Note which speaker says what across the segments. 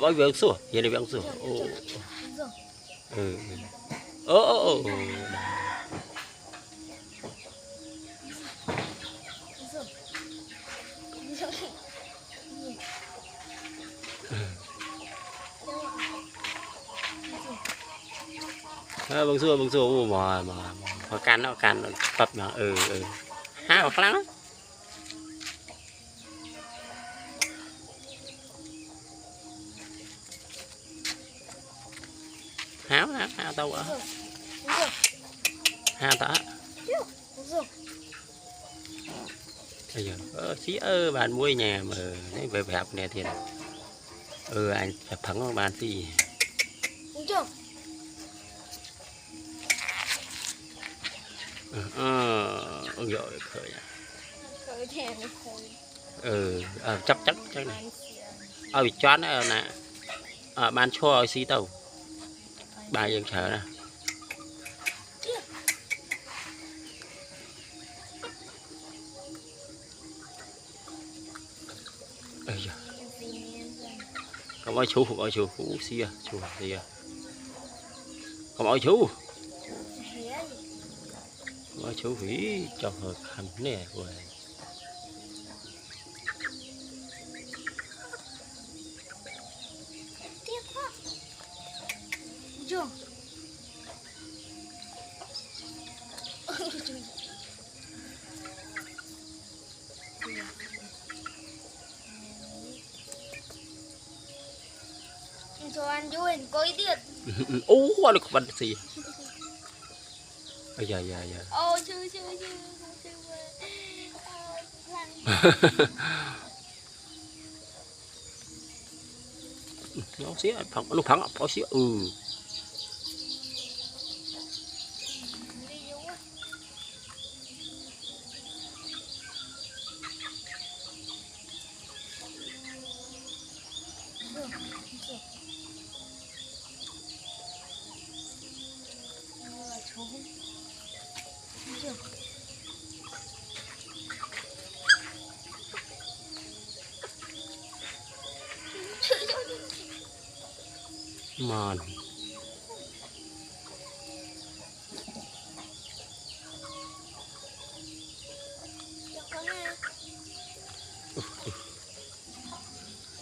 Speaker 1: bao giờ sủa giờ này sủa ô bằng xưa mà can nó tập mà há hoặc lắm háo tao ở háo ta bây giờ xí bạn muối nhà mà đấy về học này thì anh chụp thẳng bạn gì rồi khởi chắc này choán nè ban cho xí tàu ba dân sợ nè không ai chú xí chú không ai chú phí cho hợp hành nè rồi
Speaker 2: cho anh vui coi tiền
Speaker 1: anh không bắn gì dạ
Speaker 2: chưa
Speaker 1: nó xí nó phẳng nó xí mòn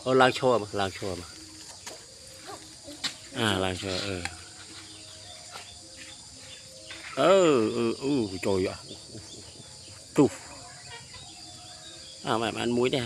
Speaker 1: lang chua mà lang chua trời ạ mày ăn muối nè